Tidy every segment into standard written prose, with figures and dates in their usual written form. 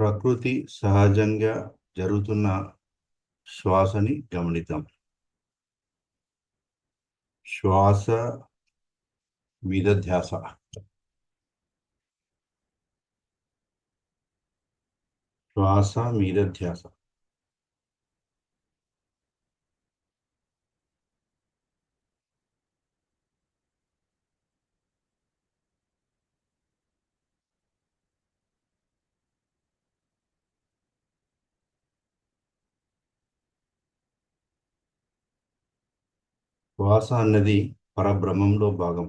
ప్రకృతి సహజంగా జరుగుతున్న శ్వాసని గమనిద్దాం. శ్వాస మీద ధ్యాస. శ్వాస మీద ధ్యాస. శ్వాస అన్నది పరబ్రహ్మంలో భాగం.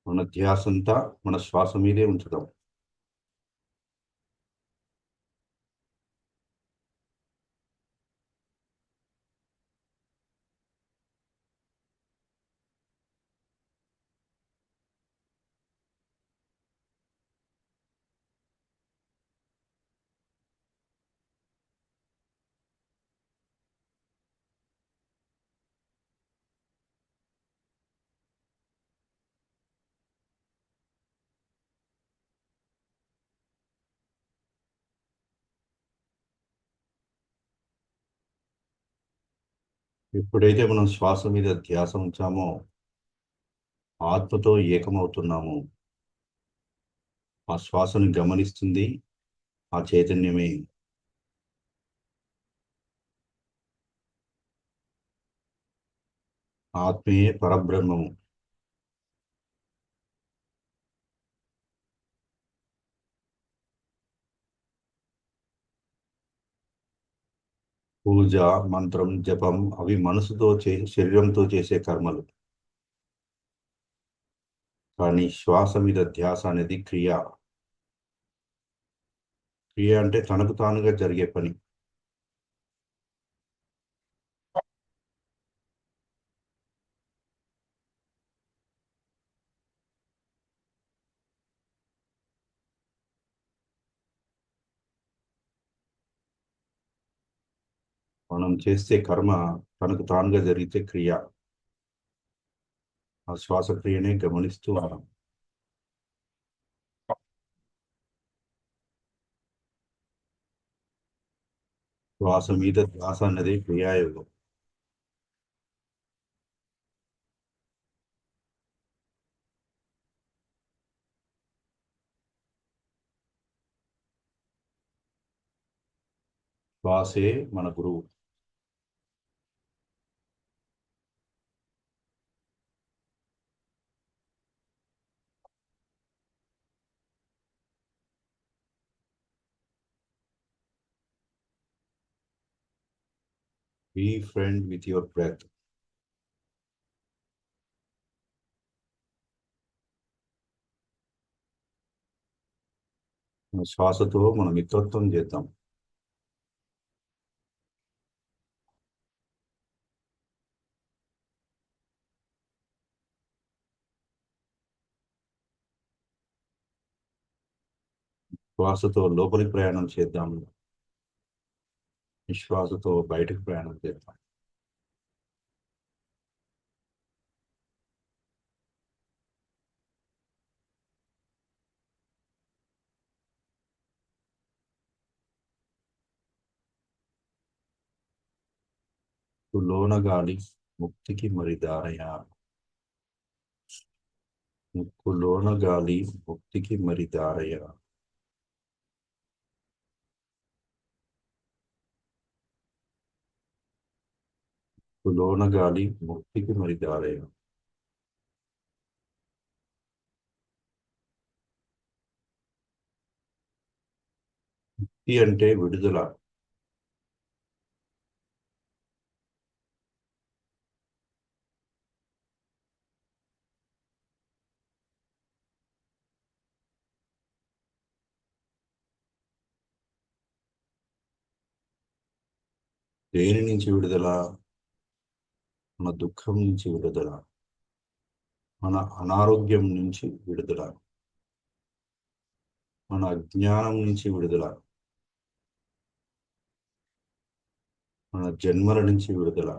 మన ధ్యాసంతా మన శ్వాస మీదే ఉంచుదాం. ఎప్పుడైతే మనం శ్వాస మీద ధ్యాస ఉంచామో ఆత్మతో ఏకమవుతున్నాము. ఆ శ్వాసను గమనిస్తుంది ఆ చైతన్యమే. ఆత్మయే పరబ్రహ్మము. పూజ, మంత్రం, జపం అవి మనసుతో శరీరంతో చేసే కర్మలు. కానీ శ్వాస మీద ధ్యాస అనేది క్రియ. క్రియ అంటే తనకు తానుగా జరిగే పని. మనం చేసే కర్మ తనకు తానుగా జరిగితే క్రియ. ఆ శ్వాస క్రియనే గమనిస్తూ ఉన్నాం. శ్వాస మీద ధ్యాస అన్నది క్రియాయోగం. శ్వాసే మన గురువు. Be friend with your breath. మన శ్వాసతో మనం మిత్రత్వం చేద్దాం. శ్వాసతో లోపలికి ప్రయాణం చేద్దాం. విశ్వాసతో బయటకు ప్రయాణం చేద్దాం. లోన గాలి ముక్తికి మరి దారయ. ముక్కులోన గాలి ముక్తికి మరి దారయ. లోన గాలి ముక్తికి మరి దారయ. ముక్తి అంటే విడుదల. దేని నుంచి విడుదల? మన దుఃఖం నుంచి విడుదల. మన అనారోగ్యం నుంచి విడుదల. మన అజ్ఞానం నుంచి విడుదల. మన జన్మల నుంచి విడుదల.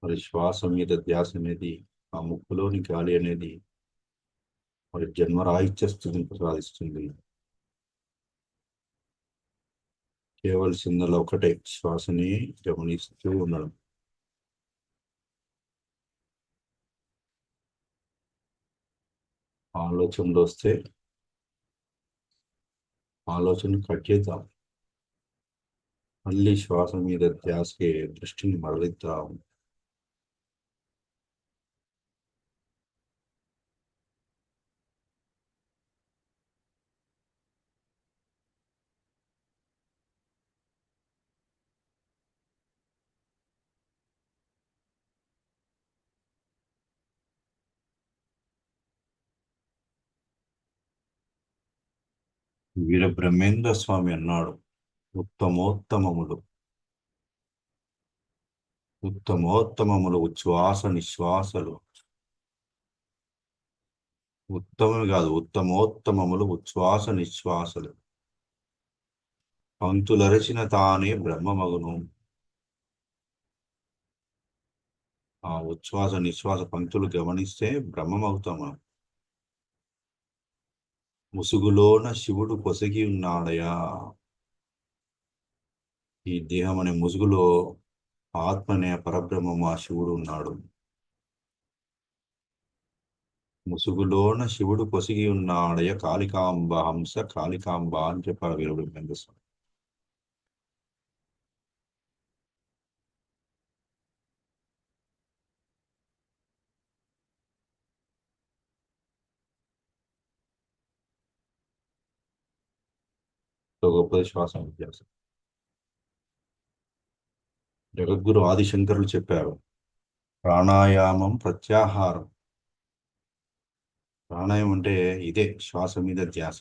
మరి శ్వాస మీద ధ్యాస అనేది, ఆ ముక్కులోని గాలి అనేది మరి జన్మరాహిత్య స్థితిని ప్రసాదిస్తుంది. చేయవలసిందల్లా ఒకటే, శ్వాసని గమనిస్తూ ఉండడం. ఆలోచనలు వస్తే ఆలోచన కట్ చేద్దాం. మళ్ళీ శ్వాస మీద ధ్యాసకి దృష్టిని మరలిద్దాం. వీర బ్రహ్మేంద్ర స్వామి అన్నాడు, ఉత్తమోత్తమములు ఉత్తమోత్తమములు ఉచ్ఛ్వాస నిశ్వాసలు. ఉత్తమమే కాదు, ఉత్తమోత్తమములు ఉచ్ఛ్వాస నిశ్వాసలు. పంక్తులరచిన తానే బ్రహ్మమగును. ఆ ఉచ్ఛ్వాస నిశ్వాస పంక్తులు గమనిస్తే బ్రహ్మమవుతాము. ముసుగులోన శివుడు పొసగి ఉన్నాడయా. ఈ దేహం అనే ముసుగులో ఆత్మ అనే పరబ్రహ్మము ఆ శివుడు ఉన్నాడు. ముసుగులోన శివుడు పొసిగి ఉన్నాడయ కాళికాంబ హంస కాళికాంబ అని చెప్పారు వీరుడు వెంకటస్వామి. గొప్పది శ్వాస అభ్యాసం. జగద్గురు ఆదిశంకరులు చెప్పారు, ప్రాణాయామం ప్రత్యాహారం. ప్రాణాయామం అంటే ఇదే, శ్వాస మీద ధ్యాస.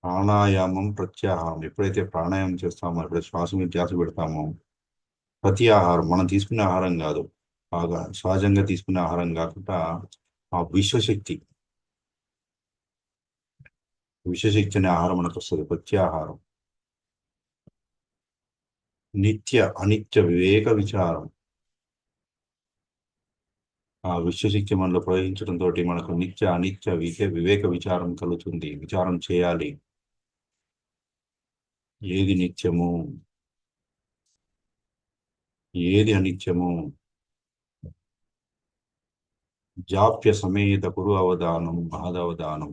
ప్రాణాయామం ప్రత్యాహారం. ఎప్పుడైతే ప్రాణాయామం చేస్తామో, ఎప్పుడైతే శ్వాస మీద ధ్యాస పెడతామో, ప్రతి ఆహారం మనం తీసుకునే ఆహారం కాదు, బాగా సహజంగా తీసుకునే ఆహారం కాకుండా ఆ విశ్వశక్తి అనే ఆహారం మనకు వస్తుంది, ప్రత్యాహారం. నిత్య అనిత్య వివేక విచారం. ఆ విశ్వశక్తి మనలో ప్రవహించడంతో మనకు నిత్య అనిత్య వివేక విచారం కలుగుతుంది. విచారం చేయాలి, ఏది నిత్యము, ఏది అనిత్యము. జాప్య సమేత కురు అవధానం మహదవధానం.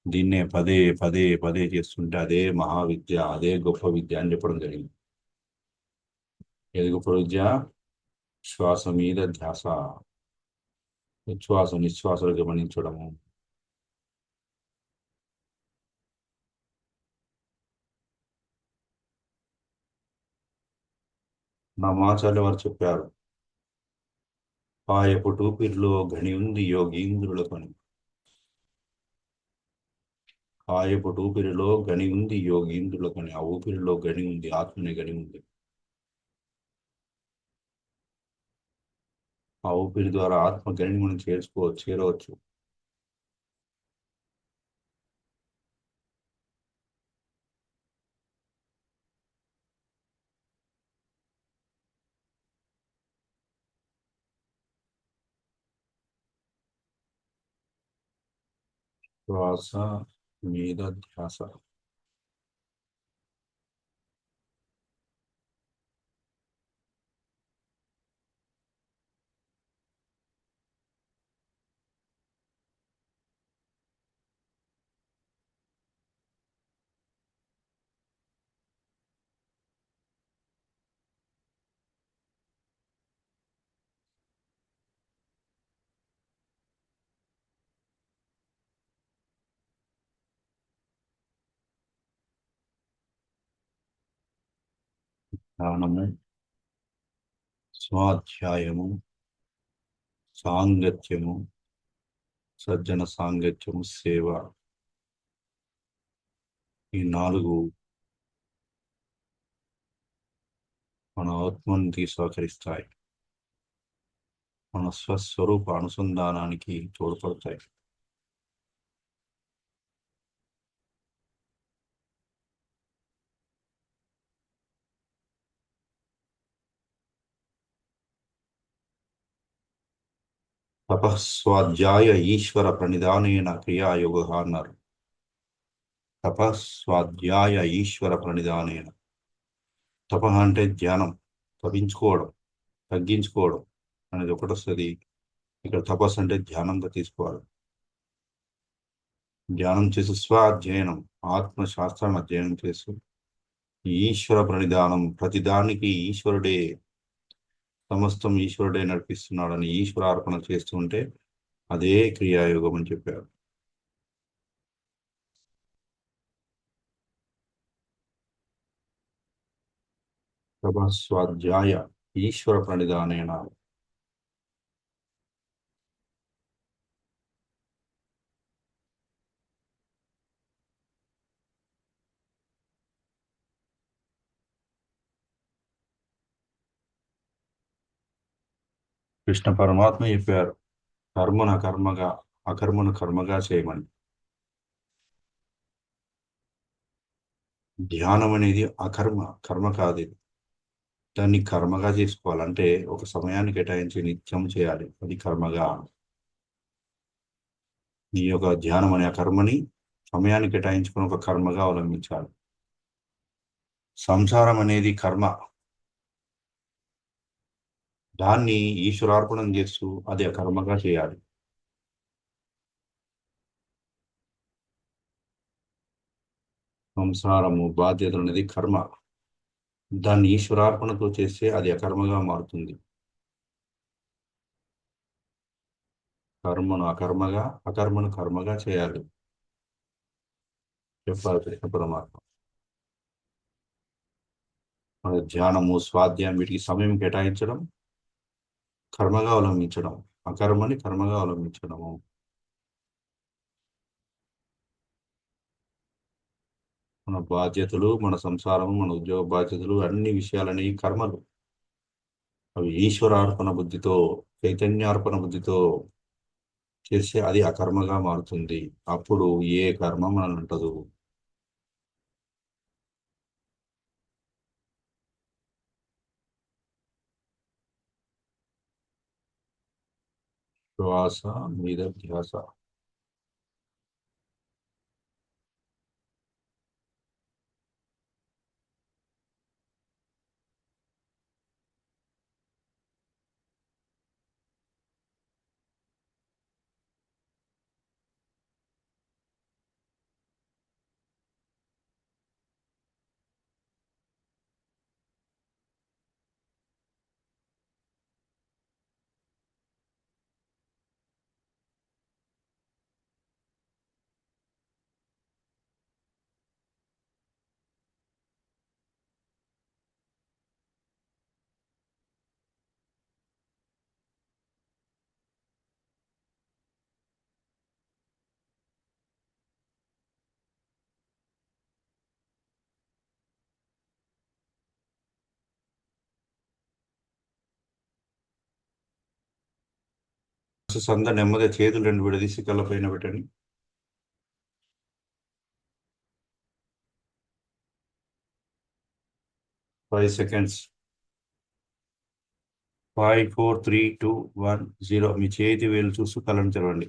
దీన్నే పదే పదే పదే చేస్తుంటే అదే మహావిద్య, అదే గొప్ప విద్య అని చెప్పడం జరిగింది. ఏది గొప్ప విద్య? శ్వాస మీద ధ్యాస, ఉచ్ఛ్వాస నిశ్వాసాలు గమనించడము. నా మాచార్య వారు చెప్పారు, పాయపు టూపిరిలో గని ఉంది యోగీంద్రులకొని. కాయపు ఊపిరిలో గని ఉంది యోగీంద్రులకొని. ఆ ఊపిరిలో గని ఉంది, ఆత్మని గని ఉంది. ఆ ఊపిరి ద్వారా ఆత్మ గనిని మనం చేరవచ్చు. శ్వాస మీద ధ్యాస. ధ్యానము, స్వాధ్యాయము, సాంగత్యము, సజ్జన సాంగత్యము, సేవ. ఈ నాలుగు మన ఆత్మనికి సహకరిస్తాయి, మన స్వస్వరూప అనుసంధానానికి తోడ్పడతాయి. తపస్వాధ్యాయ ఈశ్వర ప్రణిధానేన క్రియాయోగ అన్నారు. తపస్వాధ్యాయ ఈశ్వర ప్రణిధానేన. తప అంటే ధ్యానం, తపించుకోవడం, తగ్గించుకోవడం అనేది ఒకటి వస్తుంది. ఇక్కడ తపస్సు అంటే ధ్యానంగా తీసుకోవాలి. ధ్యానం చేసి స్వాధ్యయనం, ఆత్మశాస్త్రాన్ని అధ్యయనం చేస్తూ ఈశ్వర ప్రణిధానం, ప్రతిదానికి ఈశ్వరుడే, సమస్తం ఈశ్వరుడే నడిపిస్తున్నాడని ఈశ్వరార్పణ చేస్తుంటే అదే క్రియాయోగం అని చెప్పారు. తపస్వాధ్యాయ ఈశ్వర ప్రణిధానేన. కృష్ణ పరమాత్మ చెప్పారు, కర్మను అకర్మగా, అకర్మను కర్మగా చేయమని. ధ్యానం అనేది అకర్మ, కర్మ కాదు ఇది. దాన్ని కర్మగా చేసుకోవాలంటే ఒక సమయాన్ని కేటాయించి నిత్యం చేయాలి, అది కర్మగా. ఈ యొక్క ధ్యానం అనే కర్మని సమయాన్ని కేటాయించుకుని ఒక కర్మగా అవలంబించాలి. సంసారం అనేది కర్మ, దాన్ని ఈశ్వరార్పణం చేస్తూ అది అకర్మగా చేయాలి. సంసారము, బాధ్యతలు అనేది కర్మ, దాన్ని ఈశ్వరార్పణతో చేస్తే అది అకర్మగా మారుతుంది. కర్మను అకర్మగా, అకర్మను కర్మగా చేయాలి చెప్పాలి కృష్ణ పరమాత్మ. మన ధ్యానము, స్వాధ్యాయం వీటికి సమయం కేటాయించడం కర్మగా అవలంబించడం, అకర్మని కర్మగా అవలంబించడము. మన బాధ్యతలు, మన సంసారము, మన ఉద్యోగ బాధ్యతలు, అన్ని విషయాలని కర్మలు. అవి ఈశ్వరార్పణ బుద్ధితో, చైతన్యార్పణ బుద్ధితో చేస్తే అది అకర్మగా మారుతుంది. అప్పుడు ఏ కర్మ మనల్ని అంటదు. శ్వాస మీద ధ్యాస. సంద నెమ్మది చేతులు రెండు విడదీసి కళ్ళ పైన పెట్టండి. 5 seconds. 5 4 3 2 1 0. మీ చేతి వేలు చూస్తూ కళ్ళను తెరవండి.